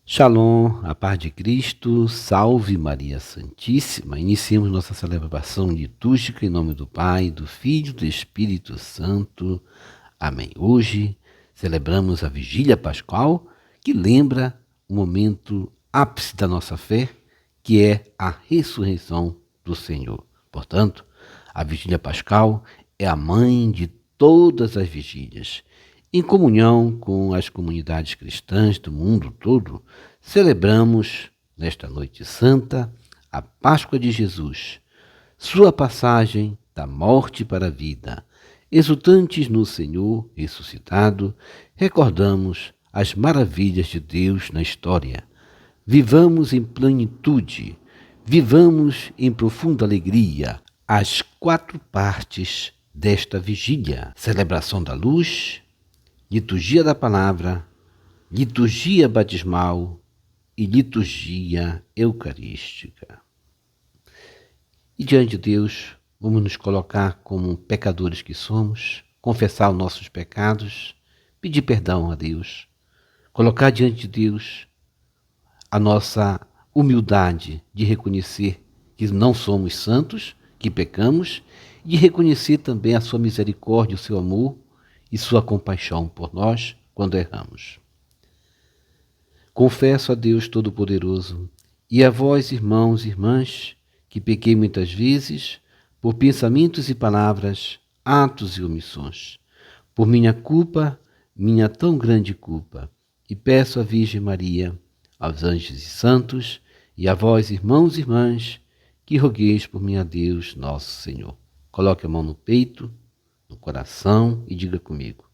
Shalom, a paz de Cristo, salve Maria Santíssima. Iniciemos nossa celebração litúrgica em nome do Pai, do Filho e do Espírito Santo. Amém. Hoje celebramos a Vigília Pascal, que lembra o momento ápice da nossa fé, que é a ressurreição do Senhor. Portanto, a Vigília Pascal é a mãe de todas as vigílias. Em comunhão com as comunidades cristãs do mundo todo, celebramos, nesta noite santa, a Páscoa de Jesus, sua passagem da morte para a vida. Exultantes no Senhor ressuscitado, recordamos as maravilhas de Deus na história. Vivamos em plenitude, vivamos em profunda alegria as 4 partes desta vigília: celebração da luz, liturgia da palavra, liturgia batismal e liturgia eucarística. E diante de Deus, vamos nos colocar como pecadores que somos, confessar os nossos pecados, pedir perdão a Deus, colocar diante de Deus a nossa humildade de reconhecer que não somos santos, que pecamos, e de reconhecer também a sua misericórdia, o seu amor e sua compaixão por nós quando erramos. Confesso a Deus Todo-Poderoso e a vós, irmãos e irmãs, que pequei muitas vezes por pensamentos e palavras, atos e omissões, por minha culpa, minha tão grande culpa, e peço à Virgem Maria, aos anjos e santos, e a vós, irmãos e irmãs, que rogueis por mim a Deus, nosso Senhor. Coloque a mão no peito, no coração e diga comigo: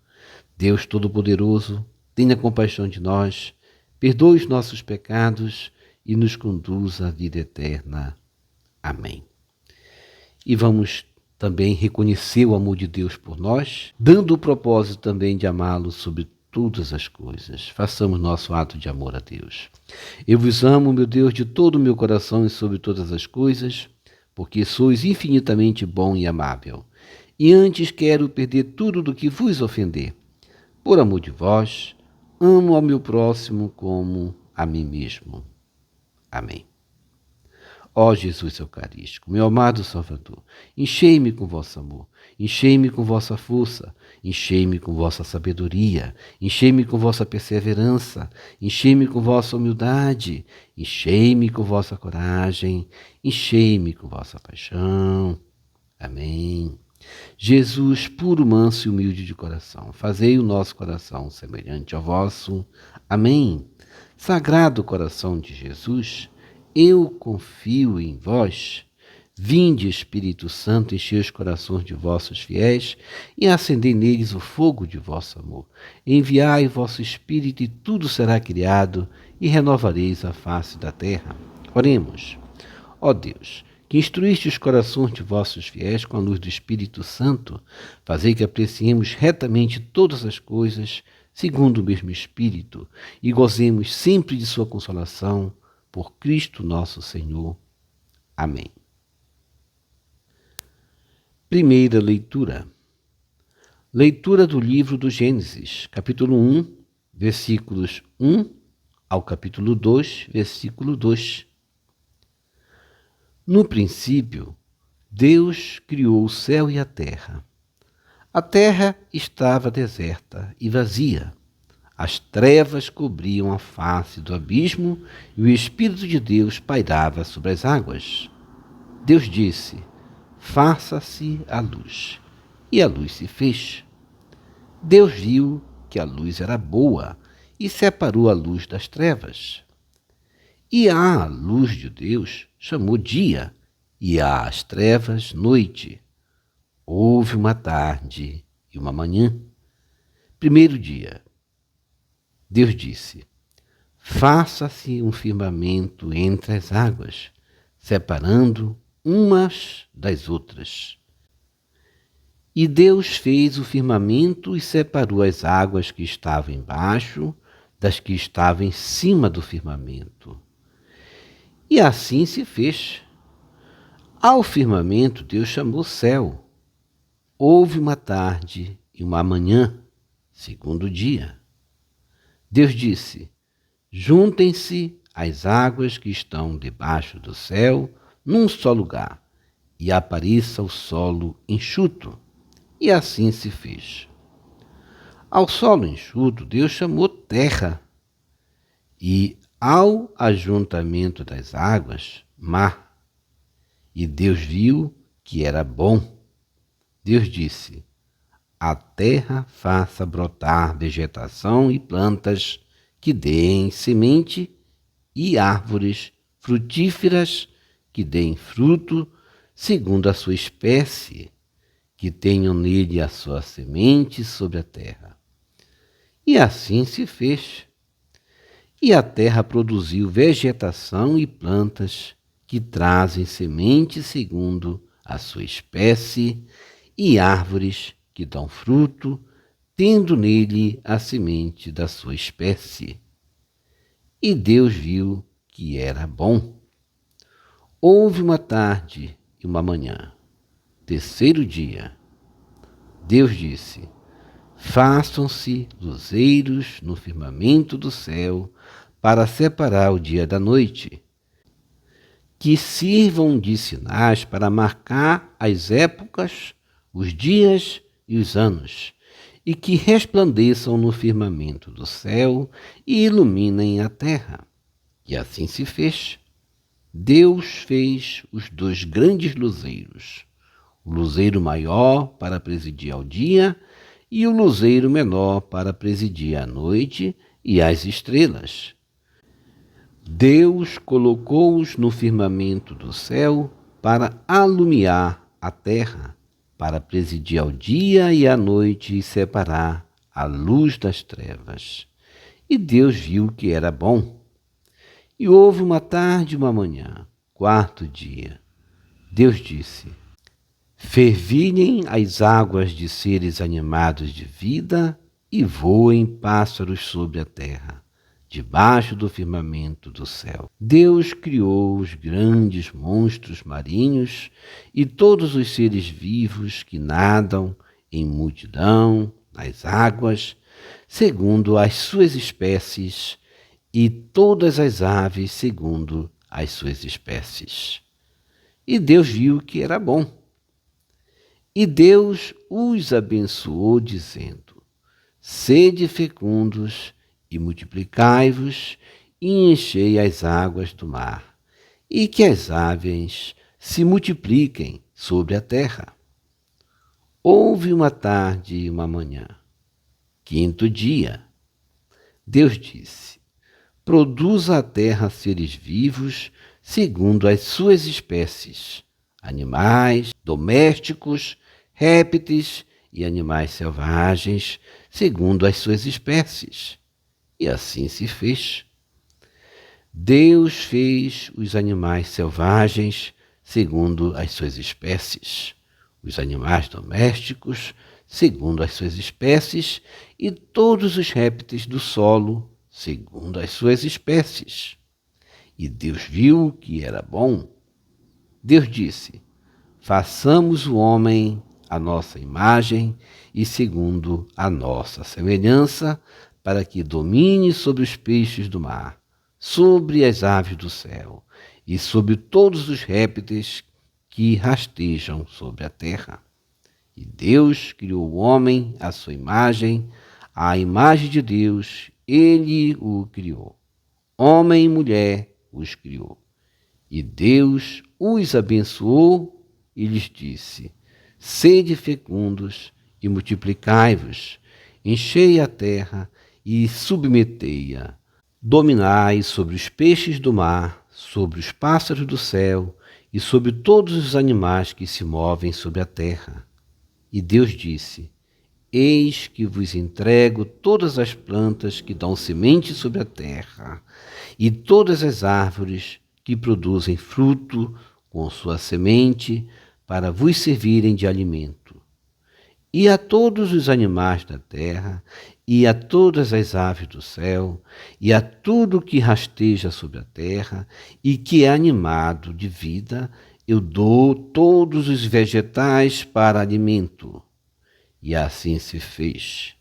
Deus Todo-Poderoso, tenha compaixão de nós, perdoe os nossos pecados e nos conduza à vida eterna. Amém. E vamos também reconhecer o amor de Deus por nós, dando o propósito também de amá-lo sobre todas as coisas. Façamos nosso ato de amor a Deus. Eu vos amo, meu Deus, de todo o meu coração e sobre todas as coisas, porque sois infinitamente bom e amável. E antes quero perder tudo do que vos ofender. Por amor de vós, amo ao meu próximo como a mim mesmo. Amém. Ó Jesus Eucarístico, meu amado Salvador, enchei-me com vosso amor, enchei-me com vossa força, enchei-me com vossa sabedoria, enchei-me com vossa perseverança, enchei-me com vossa humildade, enchei-me com vossa coragem, enchei-me com vossa paixão. Amém. Jesus, puro, manso e humilde de coração, fazei o nosso coração semelhante ao vosso. Amém. Sagrado coração de Jesus, eu confio em vós. Vinde, Espírito Santo, enchei os corações de vossos fiéis e acendei neles o fogo de vosso amor. Enviai vosso Espírito e tudo será criado e renovareis a face da terra. Oremos. Ó Deus, que instruíste os corações de vossos fiéis com a luz do Espírito Santo, fazei que apreciemos retamente todas as coisas, segundo o mesmo Espírito, e gozemos sempre de sua consolação, por Cristo nosso Senhor. Amém. Primeira leitura. Leitura do livro do Gênesis, capítulo 1, versículos 1 ao capítulo 2, versículo 2. No princípio, Deus criou o céu e a terra. A terra estava deserta e vazia. As trevas cobriam a face do abismo e o Espírito de Deus pairava sobre as águas. Deus disse: faça-se a luz. E a luz se fez. Deus viu que a luz era boa e separou a luz das trevas. E a luz de Deus chamou dia, e às trevas noite. Houve uma tarde e uma manhã. Primeiro dia. Deus disse: faça-se um firmamento entre as águas, separando umas das outras. E Deus fez o firmamento e separou as águas que estavam embaixo das que estavam em cima do firmamento. E assim se fez. Ao firmamento Deus chamou céu. Houve uma tarde e uma manhã, segundo dia. Deus disse: Juntem-se as águas que estão debaixo do céu num só lugar, e apareça o solo enxuto. E assim se fez. Ao solo enxuto, Deus chamou terra, e ao ajuntamento das águas, mar. E Deus viu que era bom. Deus disse: a terra faça brotar vegetação e plantas que deem semente, e árvores frutíferas que deem fruto segundo a sua espécie, que tenham nele a sua semente sobre a terra. E assim se fez. E a terra produziu vegetação e plantas que trazem semente segundo a sua espécie, e árvores que dão fruto, tendo nele a semente da sua espécie. E Deus viu que era bom. Houve uma tarde e uma manhã, terceiro dia. Deus disse: façam-se luzeiros no firmamento do céu para separar o dia da noite, que sirvam de sinais para marcar as épocas, os dias e os anos, e que resplandeçam no firmamento do céu e iluminem a terra. E assim se fez. Deus fez os dois grandes luzeiros, o luzeiro maior para presidir ao dia e o luzeiro menor para presidir à noite e às estrelas. Deus colocou-os no firmamento do céu para alumiar a terra, para presidir ao dia e à noite e separar a luz das trevas. E Deus viu que era bom. E houve uma tarde e uma manhã, quarto dia. Deus disse: fervilhem as águas de seres animados de vida e voem pássaros sobre a terra, debaixo do firmamento do céu. Deus criou os grandes monstros marinhos e todos os seres vivos que nadam em multidão nas águas, segundo as suas espécies, e todas as aves segundo as suas espécies. E Deus viu que era bom. E Deus os abençoou, dizendo: sede fecundos e multiplicai-vos, e enchei as águas do mar, e que as aves se multipliquem sobre a terra. Houve uma tarde e uma manhã, quinto dia. Deus disse: produza a terra seres vivos segundo as suas espécies, animais domésticos, répteis e animais selvagens, segundo as suas espécies. E assim se fez. Deus fez os animais selvagens segundo as suas espécies, os animais domésticos segundo as suas espécies e todos os répteis do solo segundo as suas espécies. E Deus viu que era bom. Deus disse: façamos o homem à nossa imagem e segundo a nossa semelhança, para que domine sobre os peixes do mar, sobre as aves do céu e sobre todos os répteis que rastejam sobre a terra. E Deus criou o homem à sua imagem, à imagem de Deus ele o criou. Homem e mulher os criou. E Deus os abençoou e lhes disse: sede fecundos e multiplicai-vos, enchei a terra e submetei-a. Dominai sobre os peixes do mar, sobre os pássaros do céu e sobre todos os animais que se movem sobre a terra. E Deus disse: eis que vos entrego todas as plantas que dão semente sobre a terra, e todas as árvores que produzem fruto com sua semente, para vos servirem de alimento. E a todos os animais da terra, e a todas as aves do céu, e a tudo que rasteja sobre a terra, e que é animado de vida, eu dou todos os vegetais para alimento. E assim se fez.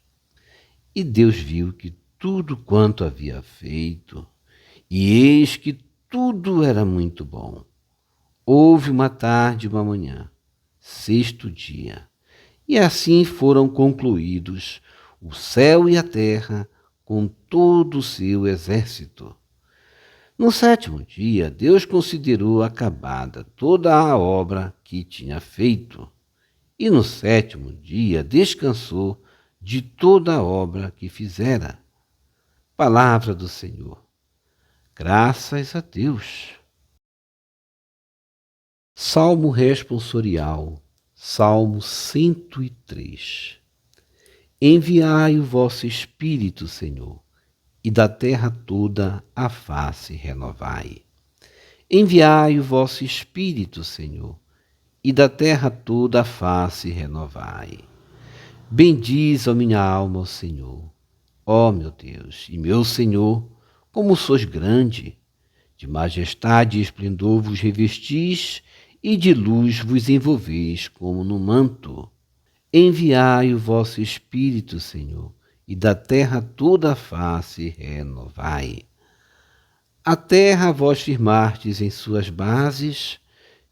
E Deus viu que tudo quanto havia feito, e eis que tudo era muito bom. Houve uma tarde e uma manhã, sexto dia, e assim foram concluídos o céu e a terra com todo o seu exército. No sétimo dia, Deus considerou acabada toda a obra que tinha feito, e no sétimo dia descansou de toda a obra que fizera. Palavra do Senhor. Graças a Deus. Salmo responsorial, Salmo 103. Enviai o vosso Espírito, Senhor, e da terra toda a face renovai. Enviai o vosso Espírito, Senhor, e da terra toda a face renovai. Bendiz, ó minha alma, ao Senhor. Ó meu Deus e meu Senhor, como sois grande, de majestade e esplendor vos revestis, e de luz vos envolveis como no manto. Enviai o vosso Espírito, Senhor, e da terra toda a face renovai. A terra vós firmastes em suas bases,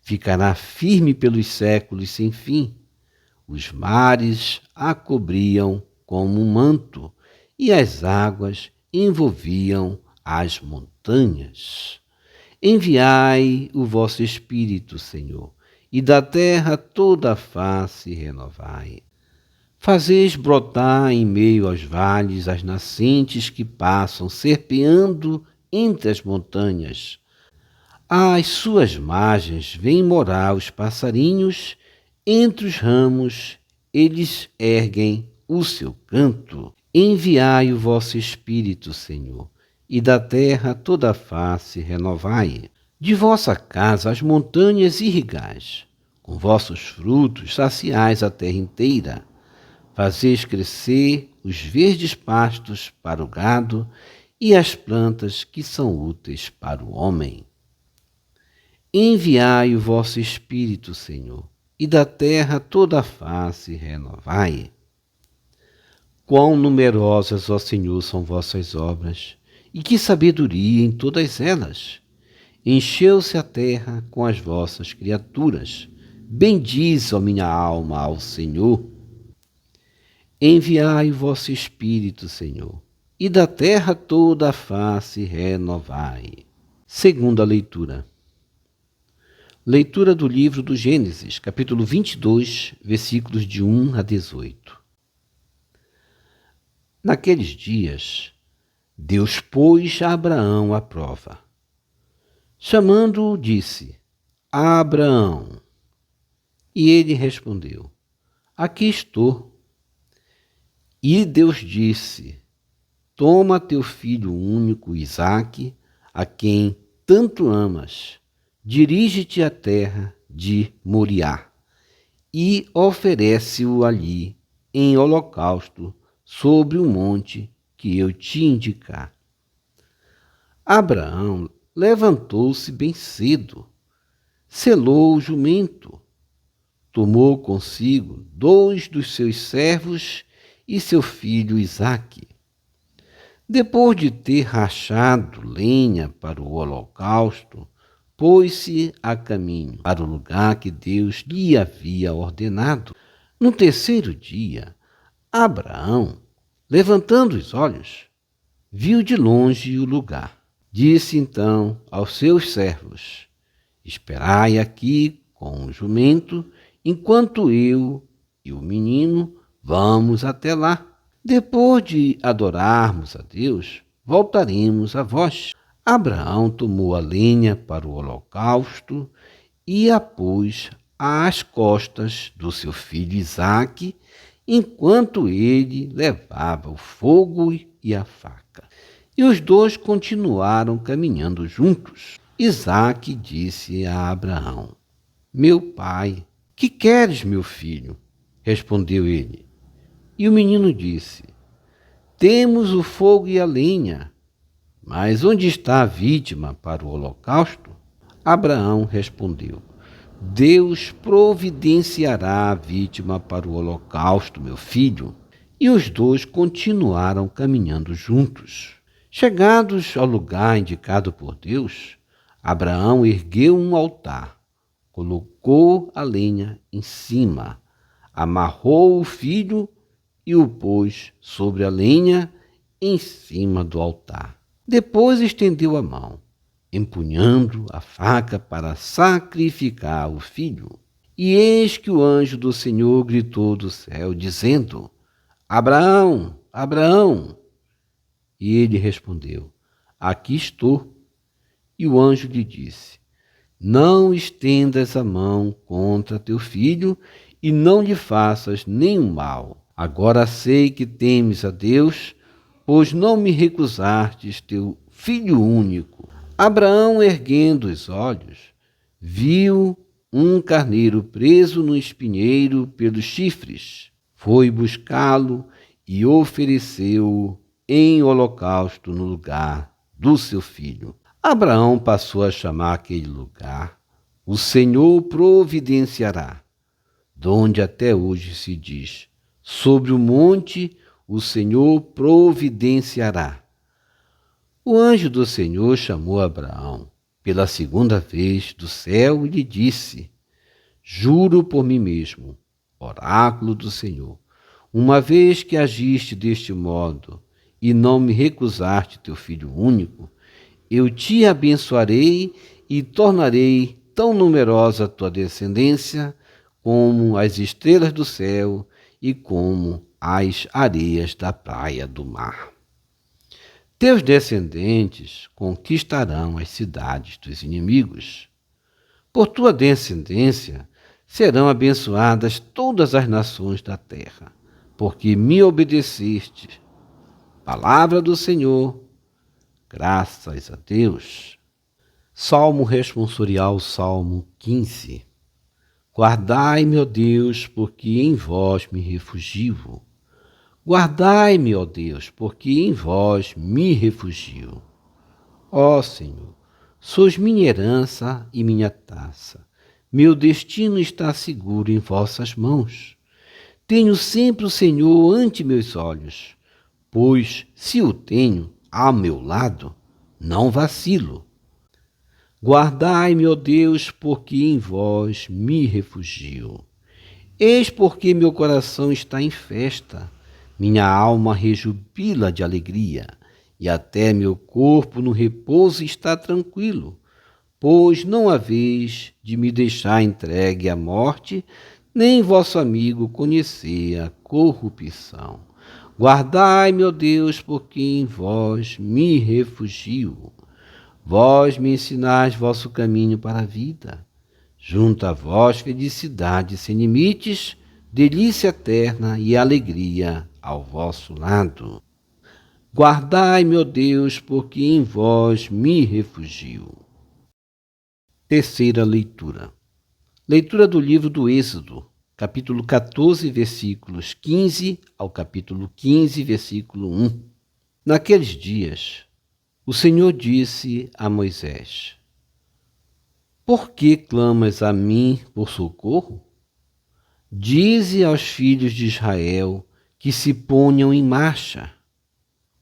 ficará firme pelos séculos sem fim. Os mares a cobriam como um manto, e as águas envolviam as montanhas. Enviai o vosso Espírito, Senhor, e da terra toda a face renovai. Fazeis brotar em meio aos vales as nascentes que passam serpeando entre as montanhas. Às suas margens vêm morar os passarinhos, entre os ramos eles erguem o seu canto. Enviai o vosso Espírito, Senhor, e da terra toda a face renovai. De vossa casa as montanhas irrigais, com vossos frutos saciais a terra inteira. Fazeis crescer os verdes pastos para o gado e as plantas que são úteis para o homem. Enviai o vosso Espírito, Senhor, e da terra toda a face renovai. Quão numerosas, ó Senhor, são vossas obras, e que sabedoria em todas elas! Encheu-se a terra com as vossas criaturas. Bendize, ó minha alma, ao Senhor. Enviai o vosso Espírito, Senhor, e da terra toda a face renovai. Segunda leitura. Leitura do livro do Gênesis, capítulo 22, versículos de 1 a 18. Naqueles dias, Deus pôs a Abraão à prova. Chamando-o, disse: Abraão. E ele respondeu: Aqui estou. E Deus disse: Toma teu filho único, Isaque, a quem tanto amas, dirige-te à terra de Moriá e oferece-o ali em holocausto sobre o monte que eu te indicar. Abraão levantou-se bem cedo, selou o jumento, tomou consigo 2 dos seus servos e seu filho Isaque. Depois de ter rachado lenha para o holocausto, pôs-se a caminho para o lugar que Deus lhe havia ordenado. No terceiro dia, Abraão, levantando os olhos, viu de longe o lugar. Disse então aos seus servos: Esperai aqui com o jumento, enquanto eu e o menino vamos até lá. Depois de adorarmos a Deus, voltaremos a vós. Abraão tomou a lenha para o holocausto e a pôs às costas do seu filho Isaque, enquanto ele levava o fogo e a faca. E os dois continuaram caminhando juntos. Isaque disse a Abraão: Meu pai. Que queres, meu filho? Respondeu ele. E o menino disse: Temos o fogo e a lenha, mas onde está a vítima para o holocausto? Abraão respondeu: Deus providenciará a vítima para o holocausto, meu filho. E os dois continuaram caminhando juntos. Chegados ao lugar indicado por Deus, Abraão ergueu um altar, colocou a lenha em cima, amarrou o filho e o pôs sobre a lenha em cima do altar. Depois estendeu a mão, empunhando a faca para sacrificar o filho. E eis que o anjo do Senhor gritou do céu, dizendo: Abraão, Abraão! E ele respondeu: Aqui estou. E o anjo lhe disse: Não estendas a mão contra teu filho e não lhe faças nenhum mal. Agora sei que temes a Deus, pois não me recusastes teu filho único. Abraão, erguendo os olhos, viu um carneiro preso no espinheiro pelos chifres. Foi buscá-lo e ofereceu-o em holocausto no lugar do seu filho. Abraão passou a chamar aquele lugar: O Senhor providenciará, donde até hoje se diz: Sobre o monte o Senhor providenciará. O anjo do Senhor chamou Abraão pela segunda vez do céu e lhe disse: Juro por mim mesmo, oráculo do Senhor, uma vez que agiste deste modo e não me recusaste teu filho único, eu te abençoarei e tornarei tão numerosa a tua descendência como as estrelas do céu e como as areias da praia do mar. Teus descendentes conquistarão as cidades dos inimigos. Por tua descendência serão abençoadas todas as nações da terra, porque me obedeceste. Palavra do Senhor, graças a Deus. Salmo responsorial, Salmo 15. Guardai-me, ó Deus, porque em vós me refugio. Guardai-me, ó Deus, porque em vós me refugio. Ó Senhor, sois minha herança e minha taça. Meu destino está seguro em vossas mãos. Tenho sempre o Senhor ante meus olhos, pois, se o tenho ao meu lado, não vacilo. Guardai-me, ó Deus, porque em vós me refugio. Eis porque meu coração está em festa, minha alma rejubila de alegria, e até meu corpo no repouso está tranquilo, pois não haveis de me deixar entregue à morte, nem vosso amigo conhecer a corrupção. Guardai-me, ó Deus, porque em vós me refugio. Vós me ensinais vosso caminho para a vida. Junto a vós, felicidade sem limites, delícia eterna e alegria ao vosso lado. Guardai-me, ó Deus, porque em vós me refugio. Terceira leitura. Leitura do livro do Êxodo, capítulo 14, versículos 15 ao capítulo 15, versículo 1. Naqueles dias, o Senhor disse a Moisés: Por que clamas a mim por socorro? Dize aos filhos de Israel que se ponham em marcha.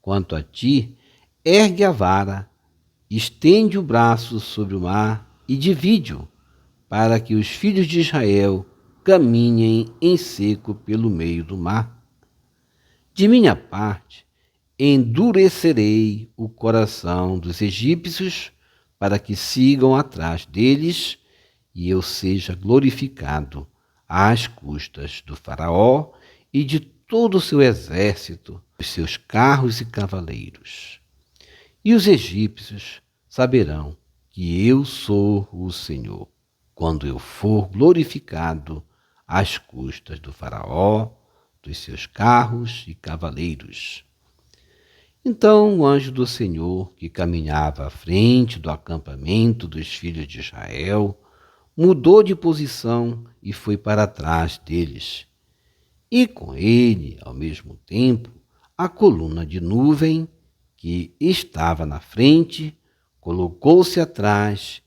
Quanto a ti, ergue a vara, estende o braço sobre o mar e divide-o, para que os filhos de Israel caminhem em seco pelo meio do mar. De minha parte, endurecerei o coração dos egípcios para que sigam atrás deles e eu seja glorificado às custas do faraó e de todo o seu exército, os seus carros e cavaleiros. E os egípcios saberão que eu sou o Senhor, quando eu for glorificado às custas do faraó, dos seus carros e cavaleiros. Então o anjo do Senhor, que caminhava à frente do acampamento dos filhos de Israel, mudou de posição e foi para trás deles. E com ele, ao mesmo tempo, a coluna de nuvem, que estava na frente, colocou-se atrás,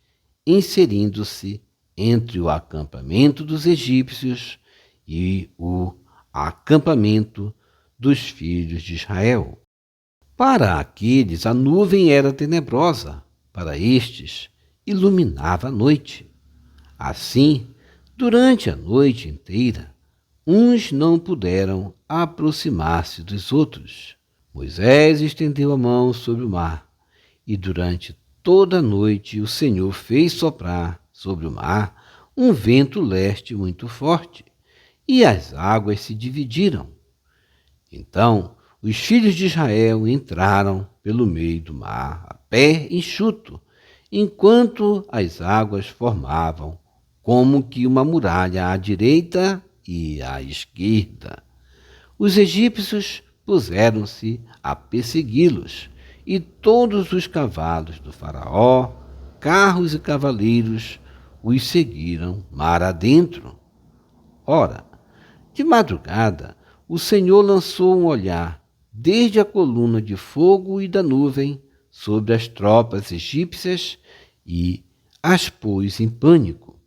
inserindo-se entre o acampamento dos egípcios e o acampamento dos filhos de Israel. Para aqueles a nuvem era tenebrosa, para estes iluminava a noite. Assim, durante a noite inteira, uns não puderam aproximar-se dos outros. Moisés estendeu a mão sobre o mar, e durante toda a noite o Senhor fez soprar sobre o mar um vento leste muito forte, e as águas se dividiram. Então os filhos de Israel entraram pelo meio do mar a pé enxuto, enquanto as águas formavam como que uma muralha à direita e à esquerda. Os egípcios puseram-se a persegui-los, e todos os cavalos do faraó, carros e cavaleiros, os seguiram mar adentro. Ora, de madrugada, o Senhor lançou um olhar desde a coluna de fogo e da nuvem sobre as tropas egípcias e as pôs em pânico.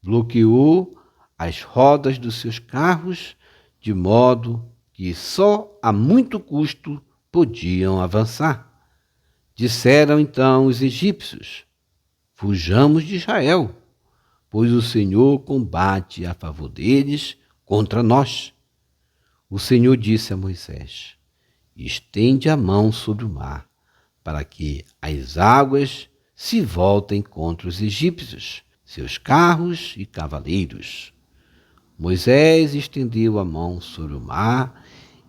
Bloqueou as rodas dos seus carros, de modo que só a muito custo podiam avançar. Disseram então os egípcios: fujamos de Israel, pois o Senhor combate a favor deles contra nós. O Senhor disse a Moisés: estende a mão sobre o mar, para que as águas se voltem contra os egípcios, seus carros e cavaleiros. Moisés estendeu a mão sobre o mar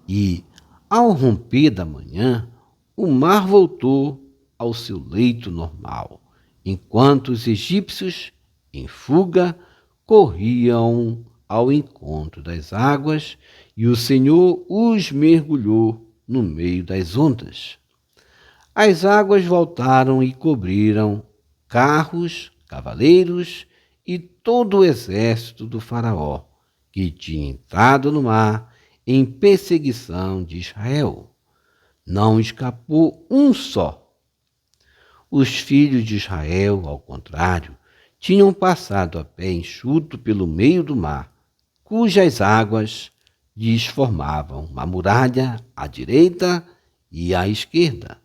e, ao romper da manhã, o mar voltou ao seu leito normal, enquanto os egípcios, em fuga, corriam ao encontro das águas, e o Senhor os mergulhou no meio das ondas. As águas voltaram e cobriram carros, cavaleiros e todo o exército do faraó, que tinha entrado no mar em perseguição de Israel. Não escapou um só. Os filhos de Israel, ao contrário, tinham passado a pé enxuto pelo meio do mar, cujas águas lhes formavam uma muralha à direita e à esquerda.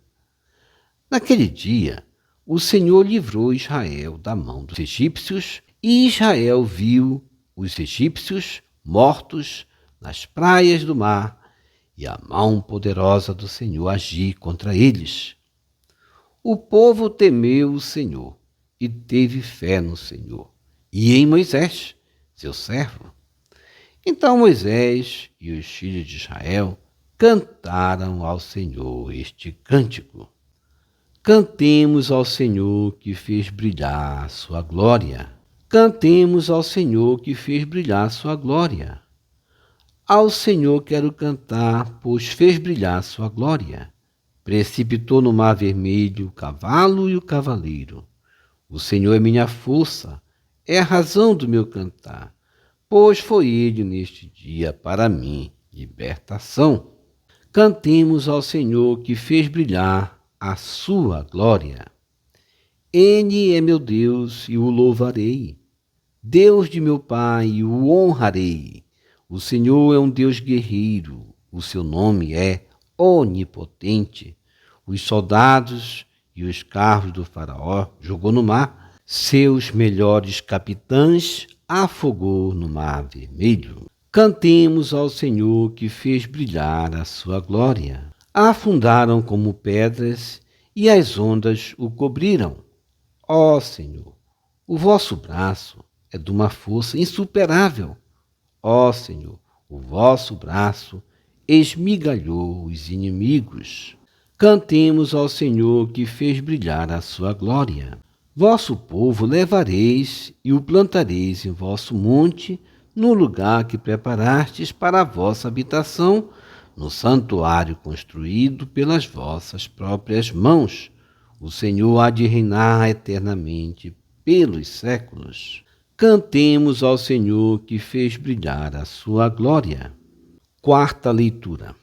Naquele dia, o Senhor livrou Israel da mão dos egípcios, e Israel viu os egípcios mortos nas praias do mar, e a mão poderosa do Senhor agir contra eles. O povo temeu o Senhor e teve fé no Senhor e em Moisés, seu servo. Então Moisés e os filhos de Israel cantaram ao Senhor este cântico: cantemos ao Senhor que fez brilhar a sua glória. Cantemos ao Senhor que fez brilhar a sua glória. Ao Senhor quero cantar, pois fez brilhar sua glória. Precipitou no mar vermelho o cavalo e o cavaleiro. O Senhor é minha força, é a razão do meu cantar, pois foi ele neste dia para mim libertação. Cantemos ao Senhor que fez brilhar a sua glória. Ele é meu Deus e o louvarei, Deus de meu Pai e o honrarei. O Senhor é um Deus guerreiro, o seu nome é onipotente. Os soldados e os carros do faraó jogou no mar, seus melhores capitães afogou no mar vermelho. Cantemos ao Senhor que fez brilhar a sua glória. Afundaram como pedras e as ondas o cobriram. Ó Senhor, o vosso braço é de uma força insuperável. Ó Senhor, o vosso braço esmigalhou os inimigos. Cantemos ao Senhor que fez brilhar a sua glória. Vosso povo levareis e o plantareis em vosso monte, no lugar que preparastes para a vossa habitação, no santuário construído pelas vossas próprias mãos. O Senhor há de reinar eternamente pelos séculos. Cantemos ao Senhor que fez brilhar a sua glória. Quarta leitura.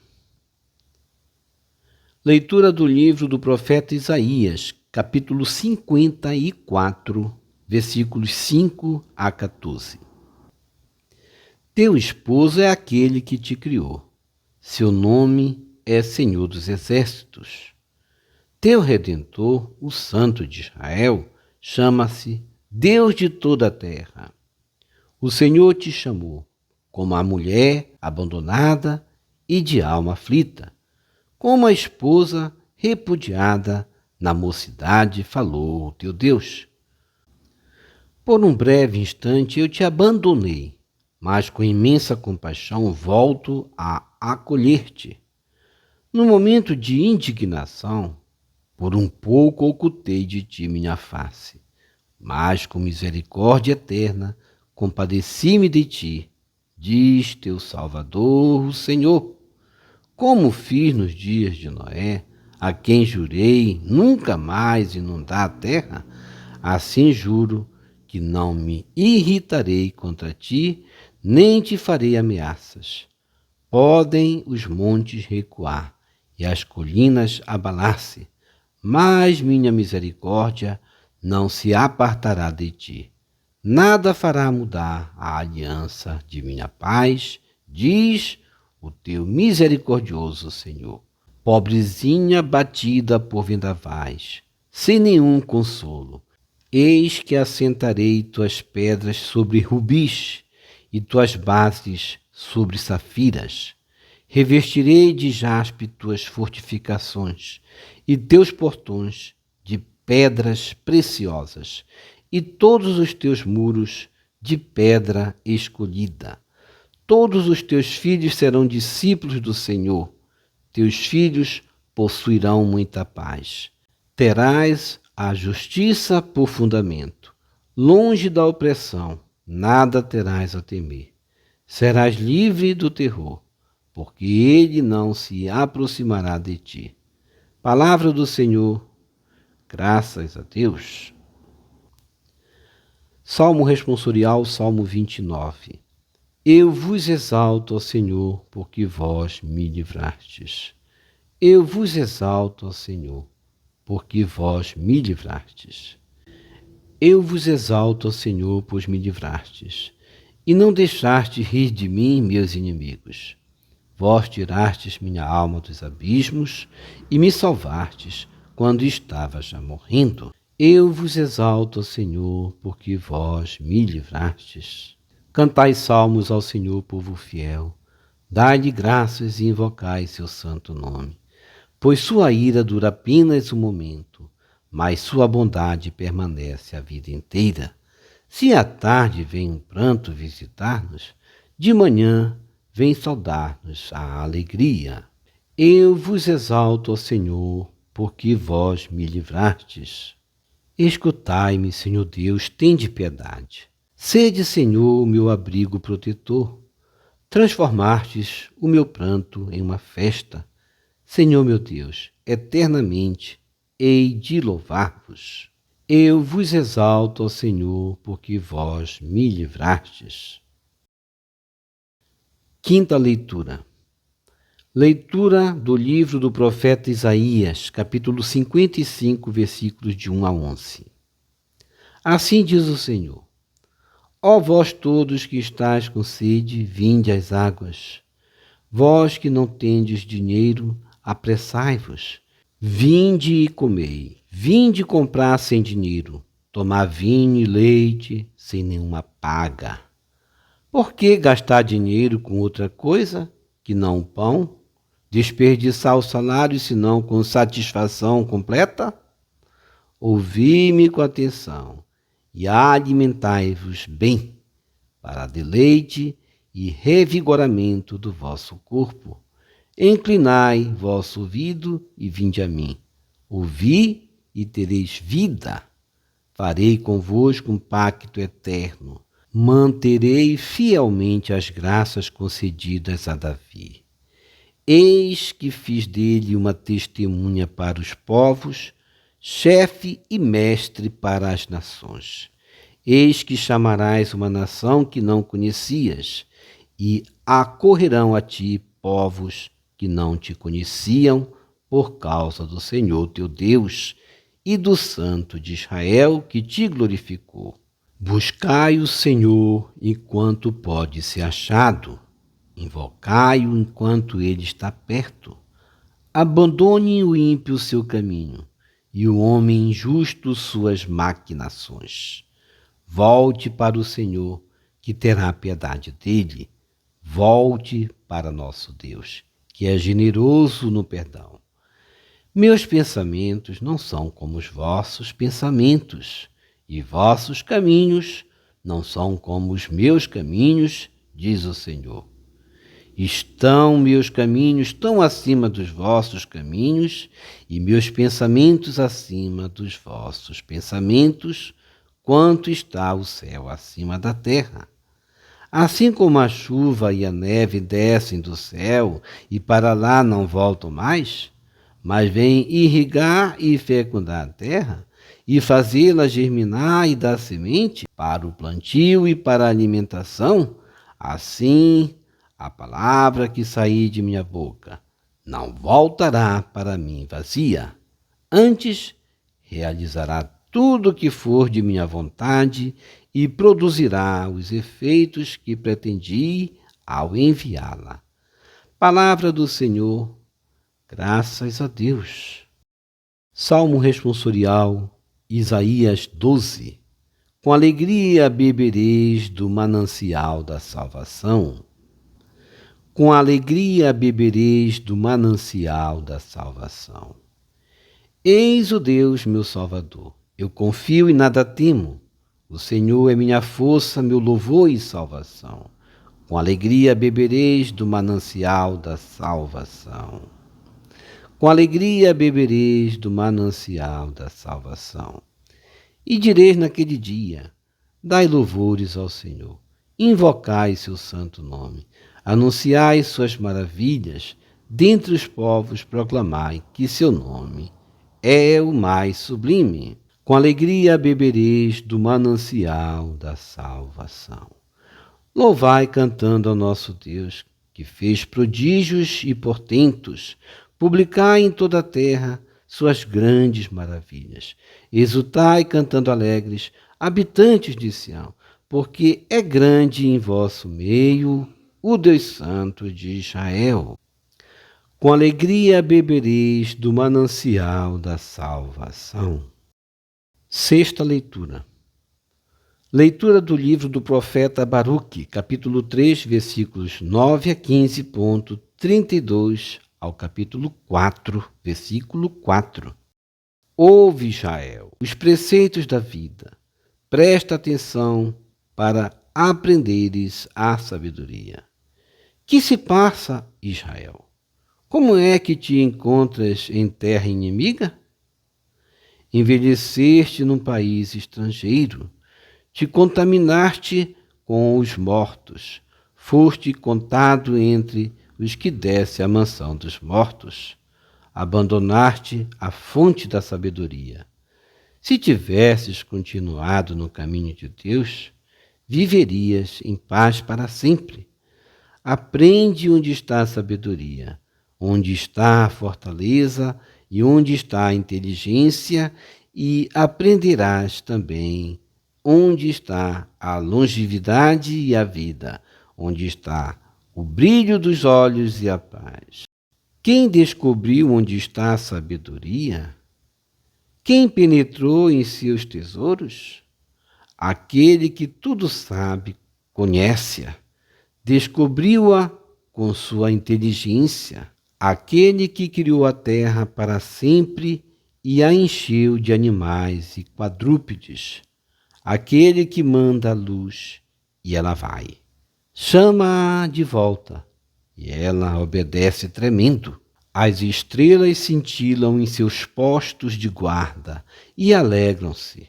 Leitura do livro do profeta Isaías, capítulo 54, versículos 5 a 14. Teu esposo é aquele que te criou. Seu nome é Senhor dos Exércitos. Teu Redentor, o Santo de Israel, chama-se Deus de toda a terra. O Senhor te chamou como a mulher abandonada e de alma aflita, como a esposa repudiada na mocidade falou o teu Deus. Por um breve instante eu te abandonei, mas com imensa compaixão volto a acolher-te. No momento de indignação, por um pouco ocultei de ti minha face, mas com misericórdia eterna compadeci-me de ti, diz teu Salvador, o Senhor. Como fiz nos dias de Noé, a quem jurei nunca mais inundar a terra, assim juro que não me irritarei contra ti, nem te farei ameaças. Podem os montes recuar e as colinas abalar-se, mas minha misericórdia não se apartará de ti. Nada fará mudar a aliança de minha paz, diz o teu misericordioso Senhor. Pobrezinha batida por vendavais, sem nenhum consolo, eis que assentarei tuas pedras sobre rubis e tuas bases sobre safiras. Revestirei de jaspe tuas fortificações e teus portões de pedras preciosas e todos os teus muros de pedra escolhida. Todos os teus filhos serão discípulos do Senhor. Teus filhos possuirão muita paz. Terás a justiça por fundamento. Longe da opressão, nada terás a temer. Serás livre do terror, porque ele não se aproximará de ti. Palavra do Senhor, graças a Deus. Salmo responsorial, Salmo 29. Eu vos exalto, ó Senhor, porque vós me livrastes. Eu vos exalto, ó Senhor, porque vós me livrastes. Eu vos exalto, ó Senhor, pois me livrastes, e não deixaste rir de mim, meus inimigos. Vós tirastes minha alma dos abismos e me salvastes quando estava já morrendo. Eu vos exalto, ó Senhor, porque vós me livrastes. Cantai salmos ao Senhor, povo fiel. Dai-lhe graças e invocai seu santo nome. Pois sua ira dura apenas um momento, mas sua bondade permanece a vida inteira. Se à tarde vem um pranto visitar-nos, de manhã vem saudar-nos a alegria. Eu vos exalto, ó Senhor, porque vós me livrastes. Escutai-me, Senhor Deus, tende piedade. Sede, Senhor, o meu abrigo protetor. Transformastes o meu pranto em uma festa. Senhor meu Deus, eternamente hei de louvar-vos. Eu vos exalto, ó Senhor, porque vós me livrastes. Quinta leitura. Leitura do livro do profeta Isaías, capítulo 55, versículos de 1 a 11. Assim diz o Senhor: Ó vós todos que estáis com sede, vinde às águas. Vós que não tendes dinheiro, apressai-vos. Vinde e comei. Vinde comprar sem dinheiro. Tomar vinho e leite sem nenhuma paga. Por que gastar dinheiro com outra coisa que não o pão? Desperdiçar o salário senão com satisfação completa? Ouvi-me com atenção e alimentai-vos bem, para deleite e revigoramento do vosso corpo. Inclinai vosso ouvido e vinde a mim. Ouvi e tereis vida. Farei convosco um pacto eterno. Manterei fielmente as graças concedidas a Davi. Eis que fiz dele uma testemunha para os povos, chefe e mestre para as nações. Eis que chamarás uma nação que não conhecias, e acorrerão a ti povos que não te conheciam, por causa do Senhor teu Deus e do Santo de Israel que te glorificou. Buscai o Senhor enquanto pode ser achado. invocai-o enquanto ele está perto. Abandone o ímpio seu caminho, e o homem injusto suas maquinações. Volte para o Senhor, que terá piedade dele. Volte para nosso Deus, que é generoso no perdão. Meus pensamentos não são como os vossos pensamentos, e vossos caminhos não são como os meus caminhos, diz o Senhor. Estão meus caminhos tão acima dos vossos caminhos, e meus pensamentos acima dos vossos pensamentos, quanto está o céu acima da terra. Assim como a chuva e a neve descem do céu e para lá não voltam mais, mas vêm irrigar e fecundar a terra, e fazê-la germinar e dar semente para o plantio e para a alimentação, assim a palavra que sair de minha boca não voltará para mim vazia. Antes, realizará tudo o que for de minha vontade e produzirá os efeitos que pretendi ao enviá-la. Palavra do Senhor, graças a Deus. Salmo responsorial, Isaías 12. Com alegria bebereis do manancial da salvação. Com alegria bebereis do manancial da salvação. Eis o Deus, meu Salvador. Eu confio e nada temo. O Senhor é minha força, meu louvor e salvação. Com alegria bebereis do manancial da salvação. Com alegria bebereis do manancial da salvação. E direis naquele dia: dai louvores ao Senhor, invocai seu santo nome, anunciai suas maravilhas, dentre os povos proclamai que seu nome é o mais sublime. Com alegria bebereis do manancial da salvação. Louvai cantando ao nosso Deus, que fez prodígios e portentos. Publicai em toda a terra suas grandes maravilhas. Exultai cantando alegres, habitantes de Sião, porque é grande em vosso meio o Deus Santo de Israel. Com alegria bebereis do manancial da salvação. Sexta leitura. Leitura do livro do profeta Baruque, capítulo 3, versículos 9 a 15.32 ao capítulo 4, versículo 4. Ouve, Israel, os preceitos da vida. Presta atenção para aprenderes a sabedoria. Que se passa, Israel? Como é que te encontras em terra inimiga? Envelheceste num país estrangeiro, te contaminaste com os mortos, foste contado entre os que desce à mansão dos mortos, abandonaste a fonte da sabedoria. Se tivesses continuado no caminho de Deus, viverias em paz para sempre. Aprende onde está a sabedoria, onde está a fortaleza e onde está a inteligência, e aprenderás também onde está a longevidade e a vida, onde está o brilho dos olhos e a paz. Quem descobriu onde está a sabedoria? Quem penetrou em seus tesouros? Aquele que tudo sabe, conhece-a, descobriu-a com sua inteligência. Aquele que criou a terra para sempre e a encheu de animais e quadrúpedes. Aquele que manda a luz e ela vai. Chama-a de volta e ela obedece tremendo. As estrelas cintilam em seus postos de guarda e alegram-se.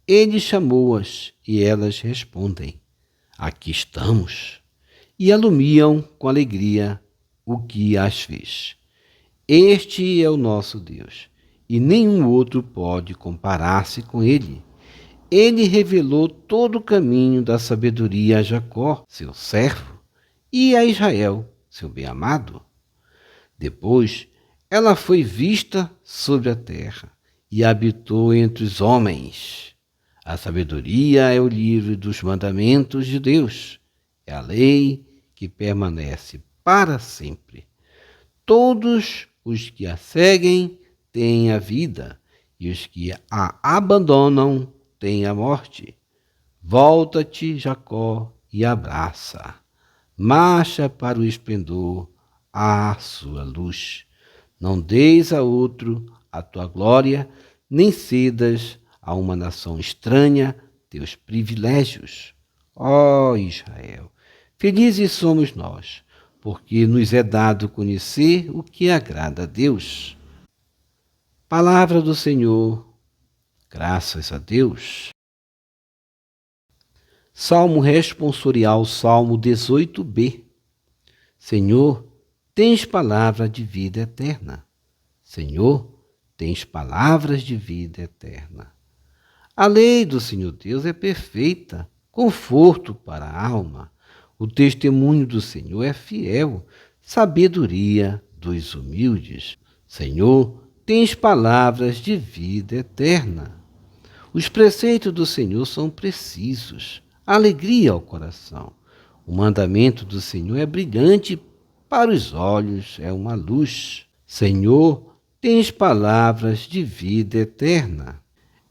Ele chamou-as e elas respondem: aqui estamos. E alumiam com alegria o que as fez. Este é o nosso Deus, e nenhum outro pode comparar-se com ele. Ele revelou todo o caminho da sabedoria a Jacó, seu servo, e a Israel, seu bem-amado. Depois, ela foi vista sobre a terra e habitou entre os homens. A sabedoria é o livro dos mandamentos de Deus, é a lei que permanece para sempre. Todos os que a seguem têm a vida, e os que a abandonam têm a morte. Volta-te, Jacó, e abraça. Marcha para o esplendor, a sua luz. Não deis a outro a tua glória, nem cedas a uma nação estranha teus privilégios. Ó Israel, felizes somos nós, porque nos é dado conhecer o que agrada a Deus. Palavra do Senhor, graças a Deus. Salmo responsorial, Salmo 18b. Senhor, tens palavra de vida eterna. Senhor, tens palavras de vida eterna. A lei do Senhor Deus é perfeita, conforto para a alma. O testemunho do Senhor é fiel, sabedoria dos humildes. Senhor, tens palavras de vida eterna. Os preceitos do Senhor são precisos, alegria ao coração. O mandamento do Senhor é brilhante, para os olhos é uma luz. Senhor, tens palavras de vida eterna.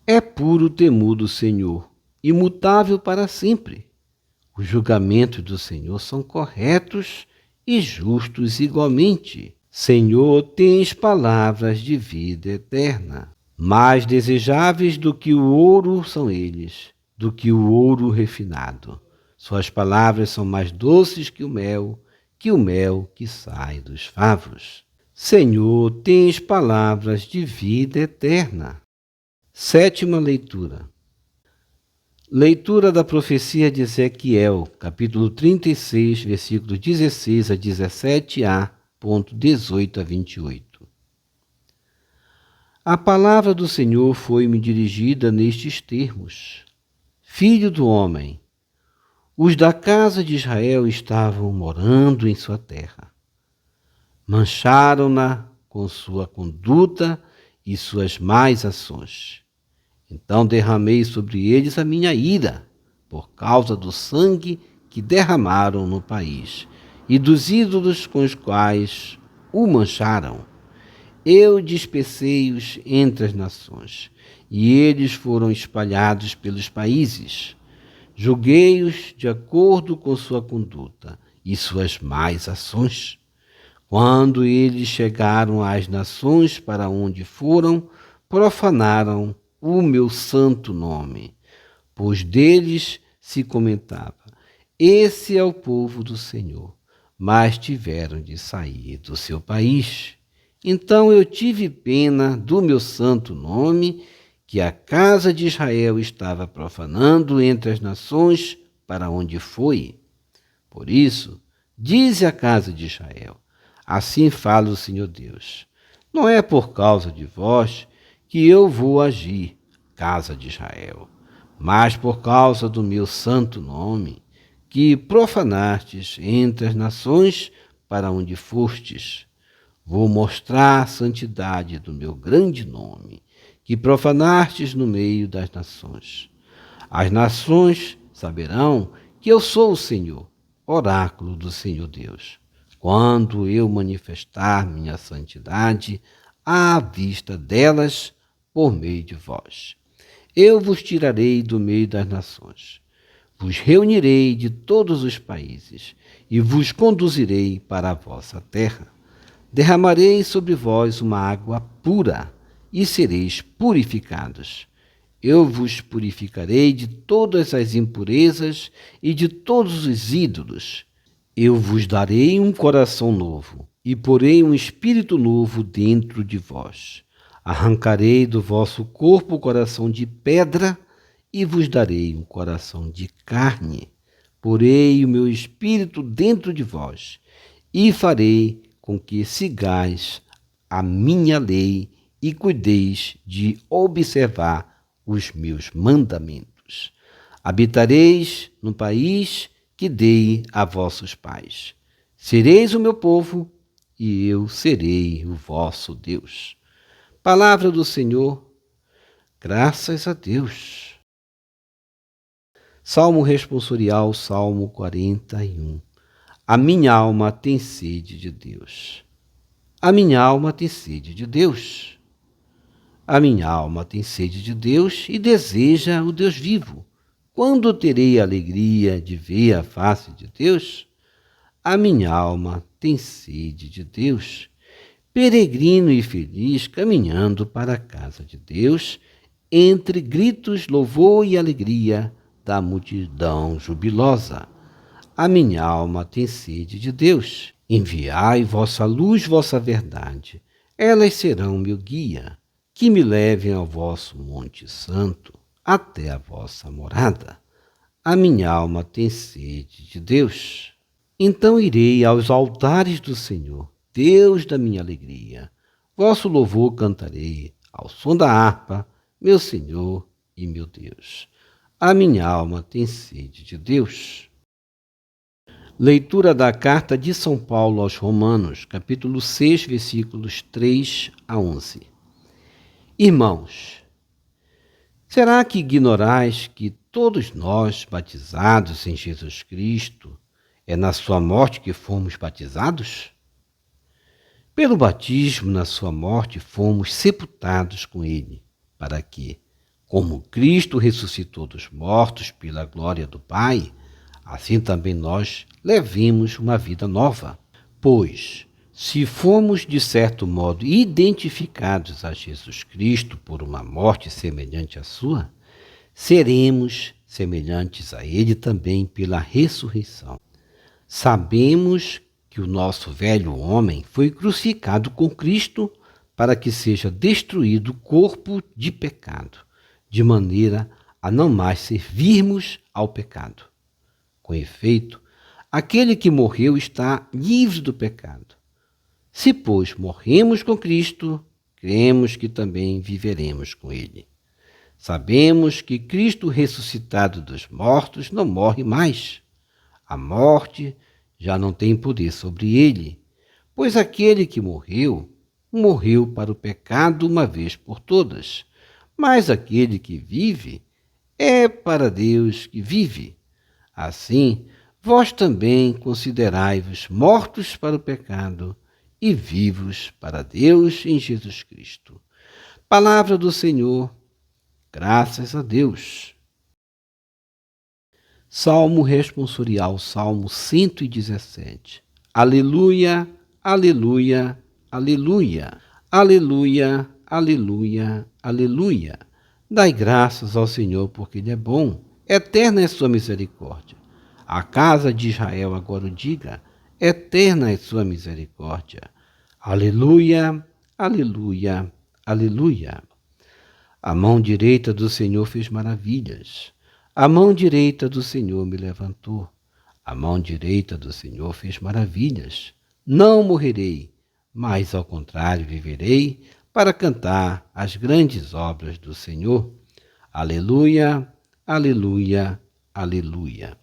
É puro o temor do Senhor, imutável para sempre. Os julgamentos do Senhor são corretos e justos igualmente. Senhor, tens palavras de vida eterna. Mais desejáveis do que o ouro são eles, do que o ouro refinado. Suas palavras são mais doces que o mel que sai dos favos. Senhor, tens palavras de vida eterna. Sétima leitura. Leitura da profecia de Ezequiel, capítulo 36, versículos 16 a 17a, ponto 18 a 28. A palavra do Senhor foi-me dirigida nestes termos: Filho do homem, os da casa de Israel estavam morando em sua terra. Mancharam-na com sua conduta e suas más ações. Então derramei sobre eles a minha ira, por causa do sangue que derramaram no país e dos ídolos com os quais o mancharam. Eu dispersei-os entre as nações, e eles foram espalhados pelos países. Julguei-os de acordo com sua conduta e suas más ações. Quando eles chegaram às nações para onde foram, profanaram o meu santo nome, pois deles se comentava: esse é o povo do Senhor, mas tiveram de sair do seu país. Então eu tive pena do meu santo nome, que a casa de Israel estava profanando entre as nações para onde foi. Por isso, dize a casa de Israel: assim fala o Senhor Deus: não é por causa de vós que eu vou agir, casa de Israel, mas por causa do meu santo nome, que profanastes entre as nações para onde fostes. Vou mostrar a santidade do meu grande nome, que profanastes no meio das nações. As nações saberão que eu sou o Senhor, oráculo do Senhor Deus, quando eu manifestar minha santidade à vista delas por meio de vós. Eu vos tirarei do meio das nações, vos reunirei de todos os países e vos conduzirei para a vossa terra. Derramarei sobre vós uma água pura e sereis purificados. Eu vos purificarei de todas as impurezas e de todos os ídolos. Eu vos darei um coração novo e porei um espírito novo dentro de vós. Arrancarei do vosso corpo o coração de pedra e vos darei um coração de carne. Porei o meu espírito dentro de vós e farei com que sigais a minha lei e cuideis de observar os meus mandamentos. Habitareis no país que dei a vossos pais. Sereis o meu povo e eu serei o vosso Deus. Palavra do Senhor, graças a Deus. Salmo responsorial, Salmo 41. A minha alma tem sede de Deus. A minha alma tem sede de Deus. A minha alma tem sede de Deus e deseja o Deus vivo. Quando terei a alegria de ver a face de Deus? A minha alma tem sede de Deus. Peregrino e feliz, caminhando para a casa de Deus, entre gritos, louvor e alegria da multidão jubilosa. A minha alma tem sede de Deus. Enviai vossa luz, vossa verdade. Elas serão meu guia, que me levem ao vosso Monte Santo, até a vossa morada. A minha alma tem sede de Deus. Então irei aos altares do Senhor, Deus da minha alegria. Vosso louvor cantarei ao som da harpa, meu Senhor e meu Deus. A minha alma tem sede de Deus. Leitura da carta de São Paulo aos Romanos, capítulo 6, versículos 3 a 11. Irmãos, será que ignorais que todos nós, batizados em Jesus Cristo, é na sua morte que fomos batizados? Pelo batismo na sua morte fomos sepultados com ele, para que, como Cristo ressuscitou dos mortos pela glória do Pai, assim também nós levemos uma vida nova. Pois, se fomos de certo modo identificados a Jesus Cristo por uma morte semelhante à sua, seremos semelhantes a ele também pela ressurreição. Sabemos que o nosso velho homem foi crucificado com Cristo para que seja destruído o corpo de pecado, de maneira a não mais servirmos ao pecado. Com efeito, aquele que morreu está livre do pecado. Se, pois, morremos com Cristo, cremos que também viveremos com ele. Sabemos que Cristo ressuscitado dos mortos não morre mais. A morte já não tem poder sobre ele, pois aquele que morreu, morreu para o pecado uma vez por todas, mas aquele que vive é para Deus que vive. Assim, vós também considerai-vos mortos para o pecado e vivos para Deus em Jesus Cristo. Palavra do Senhor, graças a Deus. Salmo responsorial, Salmo 117. Aleluia, aleluia, aleluia, aleluia, aleluia, aleluia. Dai graças ao Senhor, porque Ele é bom, eterna é sua misericórdia. A casa de Israel agora o diga, eterna é sua misericórdia. Aleluia, aleluia, aleluia. A mão direita do Senhor fez maravilhas. A mão direita do Senhor me levantou. A mão direita do Senhor fez maravilhas. Não morrerei, mas ao contrário viverei para cantar as grandes obras do Senhor. Aleluia, aleluia, aleluia.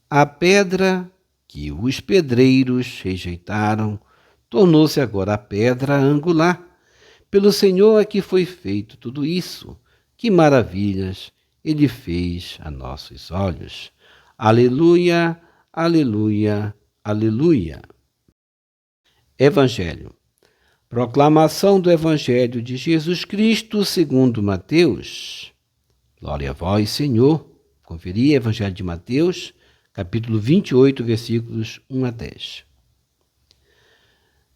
A pedra que os pedreiros rejeitaram tornou-se agora a pedra angular. Pelo Senhor é que foi feito tudo isso. Que maravilhas Ele fez a nossos olhos. Aleluia, aleluia, aleluia. Evangelho. Proclamação do Evangelho de Jesus Cristo segundo Mateus. Glória a vós, Senhor. Conferir Evangelho de Mateus, capítulo 28, versículos 1 a 10.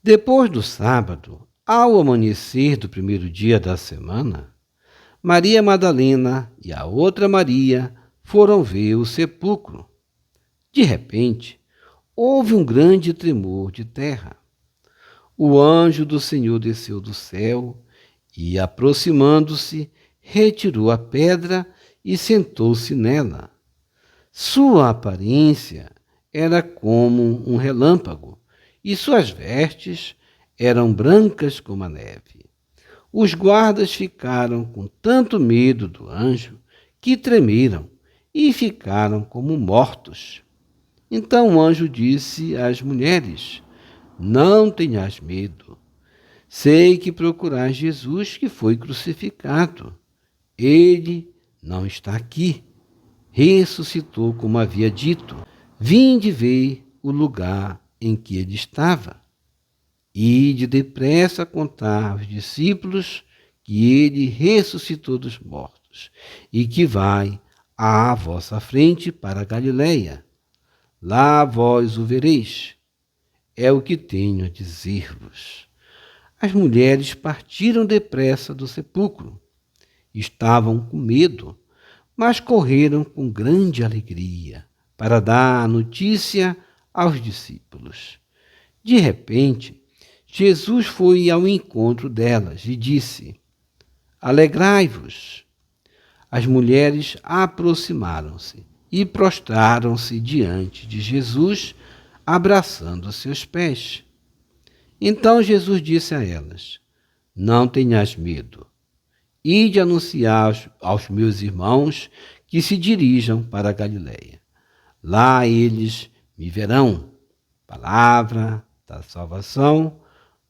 Depois do sábado, ao amanhecer do primeiro dia da semana, Maria Madalena e a outra Maria foram ver o sepulcro. De repente, houve um grande tremor de terra. O anjo do Senhor desceu do céu e, aproximando-se, retirou a pedra e sentou-se nela. Sua aparência era como um relâmpago e suas vestes eram brancas como a neve. Os guardas ficaram com tanto medo do anjo que tremeram e ficaram como mortos. Então o anjo disse às mulheres: Não tenhas medo. Sei que procurais Jesus que foi crucificado. Ele não está aqui. Ressuscitou como havia dito. Vinde ver o lugar em que ele estava. Ide depressa contar aos discípulos que ele ressuscitou dos mortos e que vai à vossa frente para a Galileia. Lá vós o vereis. É o que tenho a dizer-vos. As mulheres partiram depressa do sepulcro. Estavam com medo, mas correram com grande alegria para dar a notícia aos discípulos. De repente, Jesus foi ao encontro delas e disse: Alegrai-vos. As mulheres aproximaram-se e prostraram-se diante de Jesus, abraçando seus pés. Então Jesus disse a elas: Não tenhas medo. Ide anunciar aos meus irmãos que se dirijam para a Galileia. Lá eles me verão. Palavra da salvação.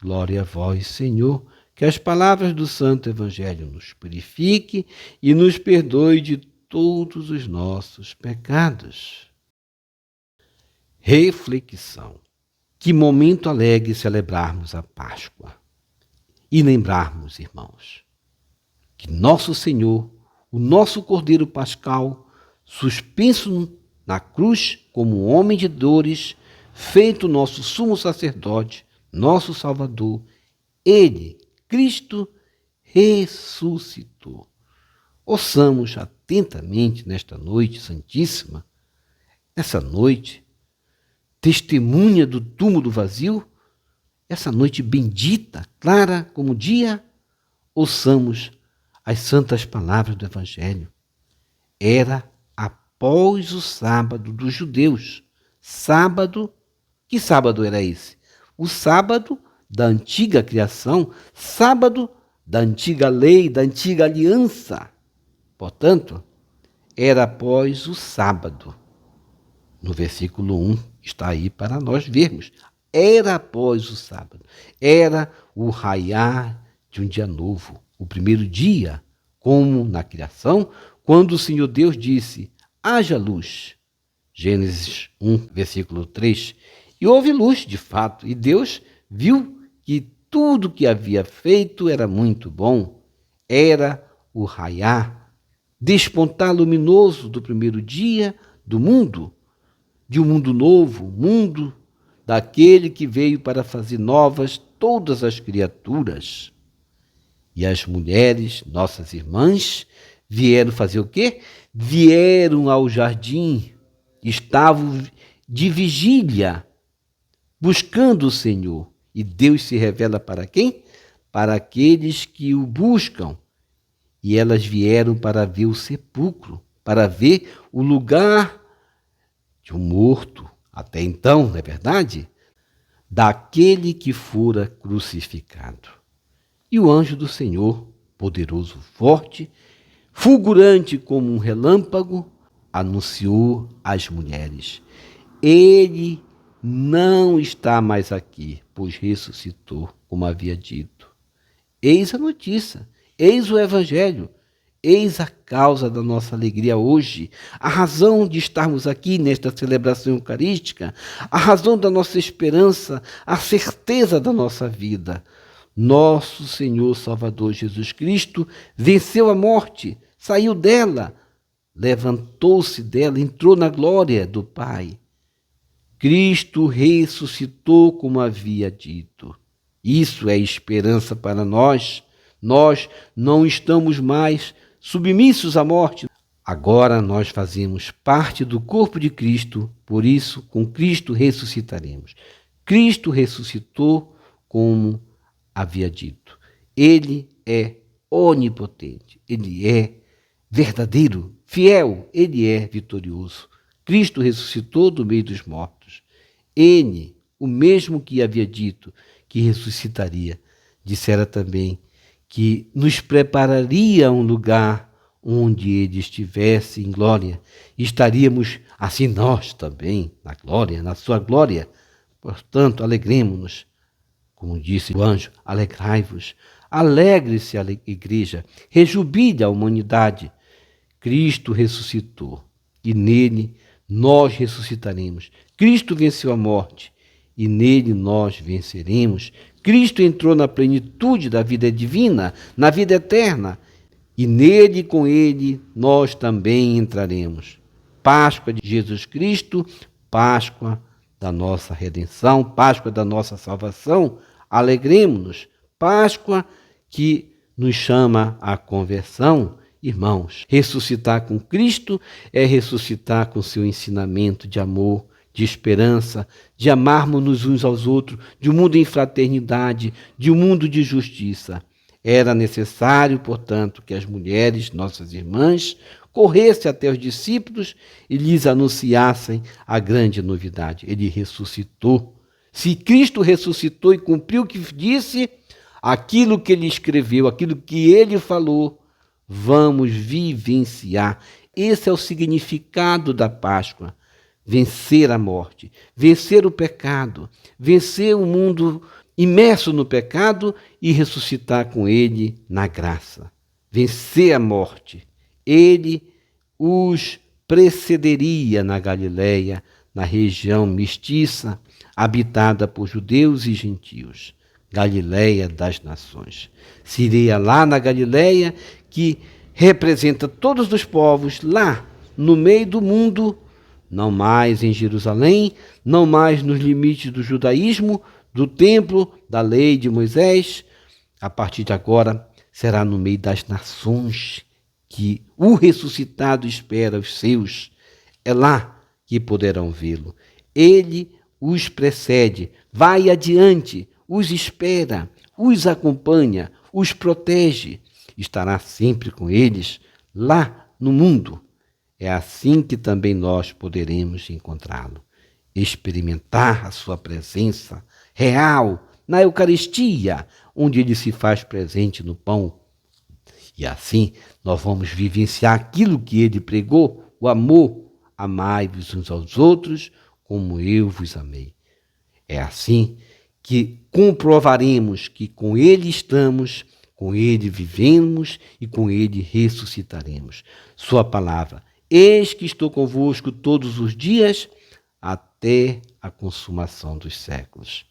Glória a vós, Senhor. Que as palavras do Santo Evangelho nos purifique e nos perdoe de todos os nossos pecados. Reflexão. Que momento alegre celebrarmos a Páscoa e lembrarmos, irmãos, que nosso Senhor, o nosso Cordeiro Pascal, suspenso na cruz como homem de dores, feito nosso sumo sacerdote, nosso Salvador, ele, Cristo, ressuscitou. Ouçamos atentamente nesta noite santíssima, essa noite, testemunha do túmulo vazio, essa noite bendita, clara como dia, ouçamos as santas palavras do Evangelho. Era após o sábado dos judeus. Sábado, que sábado era esse? O sábado da antiga criação, sábado da antiga lei, da antiga aliança. Portanto, era após o sábado. No versículo 1 está aí para nós vermos. Era após o sábado. Era o raiar de um dia novo. O primeiro dia, como na criação, quando o Senhor Deus disse, haja luz. Gênesis 1, versículo 3. E houve luz, de fato, e Deus viu que tudo que havia feito era muito bom. Era o raiar, despontar luminoso do primeiro dia do mundo, de um mundo novo, mundo daquele que veio para fazer novas todas as criaturas. E as mulheres, nossas irmãs, vieram fazer o quê? Vieram ao jardim, estavam de vigília, buscando o Senhor. E Deus se revela para quem? Para aqueles que o buscam. E elas vieram para ver o sepulcro, para ver o lugar de um morto, até então, não é verdade? Daquele que fora crucificado. E o anjo do Senhor, poderoso, forte, fulgurante como um relâmpago, anunciou às mulheres: Ele não está mais aqui, pois ressuscitou, como havia dito. Eis a notícia, eis o Evangelho, eis a causa da nossa alegria hoje, a razão de estarmos aqui nesta celebração eucarística, a razão da nossa esperança, a certeza da nossa vida. Nosso Senhor Salvador Jesus Cristo venceu a morte, saiu dela, levantou-se dela, entrou na glória do Pai. Cristo ressuscitou como havia dito. Isso é esperança para nós. Nós não estamos mais submissos à morte. Agora nós fazemos parte do corpo de Cristo, por isso com Cristo ressuscitaremos. Cristo ressuscitou como havia dito. Ele é onipotente, ele é verdadeiro, fiel, ele é vitorioso. Cristo ressuscitou do meio dos mortos. Ele, o mesmo que havia dito que ressuscitaria, dissera também que nos prepararia um lugar onde ele estivesse em glória. Estaríamos assim nós também na glória, na sua glória. Portanto, alegremos-nos. Como disse o anjo, alegrai-vos. Alegre-se a igreja, rejubile a humanidade. Cristo ressuscitou e nele nós ressuscitaremos. Cristo venceu a morte e nele nós venceremos. Cristo entrou na plenitude da vida divina, na vida eterna, e nele e com ele nós também entraremos. Páscoa de Jesus Cristo, Páscoa da nossa redenção, Páscoa da nossa salvação. Alegremos-nos. Páscoa que nos chama à conversão. Irmãos, ressuscitar com Cristo é ressuscitar com seu ensinamento de amor, de esperança, de amarmos-nos uns aos outros, de um mundo em fraternidade, de um mundo de justiça. Era necessário, portanto, que as mulheres, nossas irmãs, corressem até os discípulos e lhes anunciassem a grande novidade. Ele ressuscitou. Se Cristo ressuscitou e cumpriu o que disse, aquilo que ele escreveu, aquilo que ele falou, vamos vivenciar. Esse é o significado da Páscoa. Vencer a morte, vencer o pecado, vencer o mundo imerso no pecado e ressuscitar com ele na graça. Vencer a morte. Ele os precederia na Galileia, na região mestiça, habitada por judeus e gentios. Galileia das nações. Seria lá na Galileia, que representa todos os povos, lá no meio do mundo, não mais em Jerusalém, não mais nos limites do judaísmo, do templo, da lei de Moisés. A partir de agora, será no meio das nações que o ressuscitado espera os seus. É lá que poderão vê-lo. Ele os precede, vai adiante, os espera, os acompanha, os protege. Estará sempre com eles lá no mundo. É assim que também nós poderemos encontrá-lo. Experimentar a sua presença real na Eucaristia, onde ele se faz presente no pão. E assim nós vamos vivenciar aquilo que ele pregou, o amor. Amai-vos uns aos outros, como eu vos amei. É assim que comprovaremos que com ele estamos, com ele vivemos e com ele ressuscitaremos. Sua palavra: eis que estou convosco todos os dias, até a consumação dos séculos.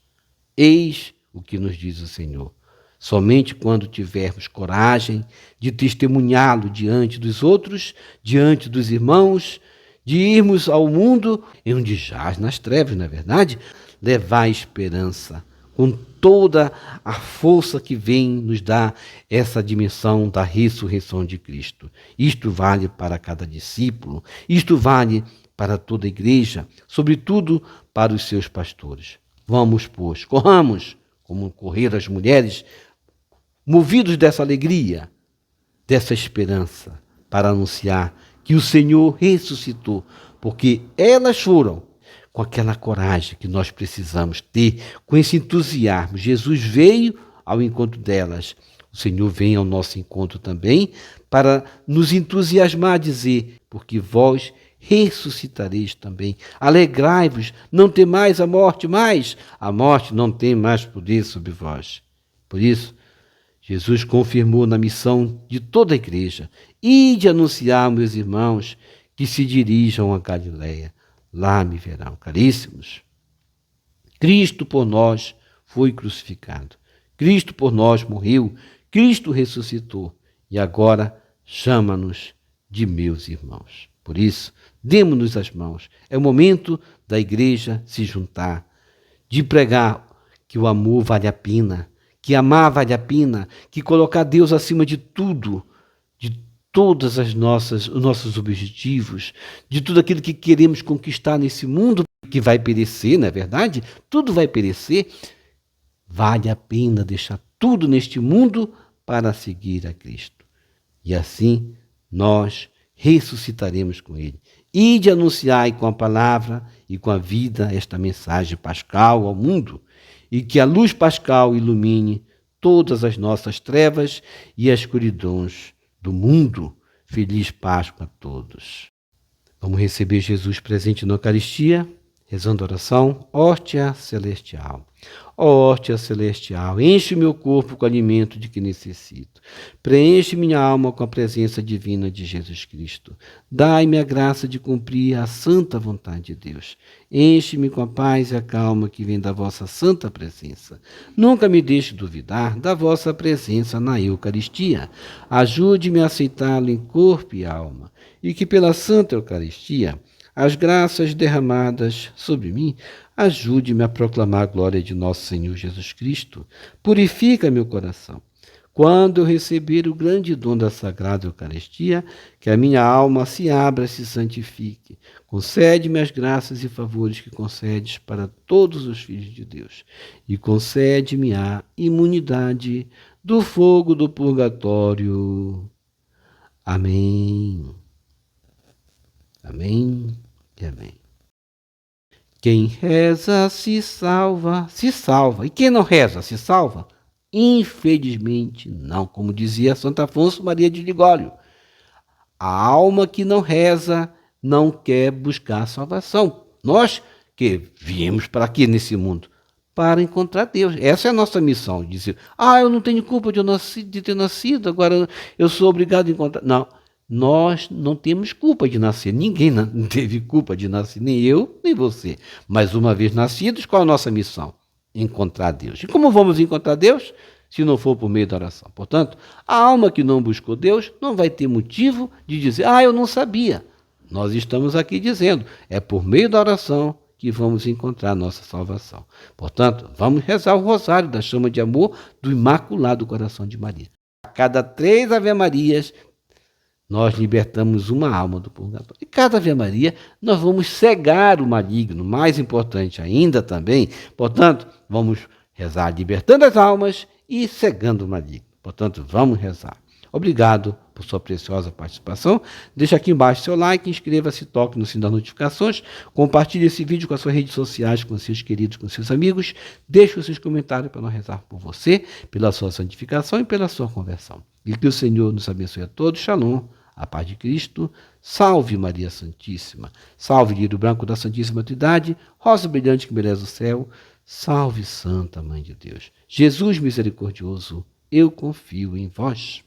Eis o que nos diz o Senhor. Somente quando tivermos coragem de testemunhá-lo diante dos outros, diante dos irmãos, de irmos ao mundo, onde jaz nas trevas, não é verdade? Levar a esperança, com toda a força que vem nos dar essa dimensão da ressurreição de Cristo. Isto vale para cada discípulo, isto vale para toda a igreja, sobretudo para os seus pastores. Vamos, pois, corramos, como correram as mulheres, movidos dessa alegria, dessa esperança, para anunciar que o Senhor ressuscitou, porque elas foram com aquela coragem que nós precisamos ter, com esse entusiasmo. Jesus veio ao encontro delas. O Senhor vem ao nosso encontro também para nos entusiasmar a dizer: porque vós ressuscitareis também. Alegrai-vos, não temais a morte mais. A morte não tem mais poder sobre vós. Por isso, Jesus confirmou na missão de toda a igreja: ide anunciar, meus irmãos, que se dirijam a Galileia. Lá me verão. Caríssimos, Cristo por nós foi crucificado. Cristo por nós morreu. Cristo ressuscitou. E agora chama-nos de meus irmãos. Por isso, demos-nos as mãos. É o momento da igreja se juntar, de pregar que o amor vale a pena, que amar vale a pena, que colocar Deus acima de tudo, de todas os nossos objetivos, de tudo aquilo que queremos conquistar nesse mundo que vai perecer, não é verdade? Tudo vai perecer. Vale a pena deixar tudo neste mundo para seguir a Cristo. E assim nós ressuscitaremos com Ele. Ide anunciai com a palavra e com a vida esta mensagem pascal ao mundo, e que a luz pascal ilumine todas as nossas trevas e as escuridões do mundo. Feliz Páscoa a todos. Vamos receber Jesus presente na Eucaristia, rezando a oração Hóstia Celestial. Ó hóstia celestial, enche o meu corpo com o alimento de que necessito. Preenche minha alma com a presença divina de Jesus Cristo. Dai-me a graça de cumprir a santa vontade de Deus. Enche-me com a paz e a calma que vem da vossa santa presença. Nunca me deixe duvidar da vossa presença na Eucaristia. Ajude-me a aceitá-lo em corpo e alma. E que pela santa Eucaristia as graças derramadas sobre mim, ajude-me a proclamar a glória de nosso Senhor Jesus Cristo. Purifica meu coração. Quando eu receber o grande dom da Sagrada Eucaristia, que a minha alma se abra e se santifique. Concede-me as graças e favores que concedes para todos os filhos de Deus. E concede-me a imunidade do fogo do purgatório. Amém. Amém e amém. Quem reza se salva, se salva. E quem não reza, se salva? Infelizmente não, como dizia Santo Afonso Maria de Ligório. A alma que não reza não quer buscar salvação. Nós que viemos para aqui nesse mundo para encontrar Deus. Essa é a nossa missão. Dizer, eu não tenho culpa de ter nascido, agora eu sou obrigado a encontrar. Não. Nós não temos culpa de nascer, ninguém teve culpa de nascer, nem eu, nem você. Mas uma vez nascidos, qual é a nossa missão? Encontrar Deus. E como vamos encontrar Deus? Se não for por meio da oração. Portanto, a alma que não buscou Deus não vai ter motivo de dizer, eu não sabia. Nós estamos aqui dizendo, é por meio da oração que vamos encontrar a nossa salvação. Portanto, vamos rezar o rosário da chama de amor do Imaculado Coração de Maria. A cada 3 Ave-Marias, nós libertamos uma alma do purgatório. E cada Ave Maria, nós vamos cegar o maligno, mais importante ainda também. Portanto, vamos rezar libertando as almas e cegando o maligno. Portanto, vamos rezar. Obrigado por sua preciosa participação. Deixa aqui embaixo seu like, inscreva-se, toque no sino das notificações, compartilhe esse vídeo com as suas redes sociais, com seus queridos, com seus amigos. Deixe os seus comentários para nós rezar por você, pela sua santificação e pela sua conversão. E que o Senhor nos abençoe a todos. Shalom. A paz de Cristo, salve Maria Santíssima, salve Lírio Branco da Santíssima Trindade, rosa brilhante que merece o céu, salve Santa Mãe de Deus. Jesus misericordioso, eu confio em vós.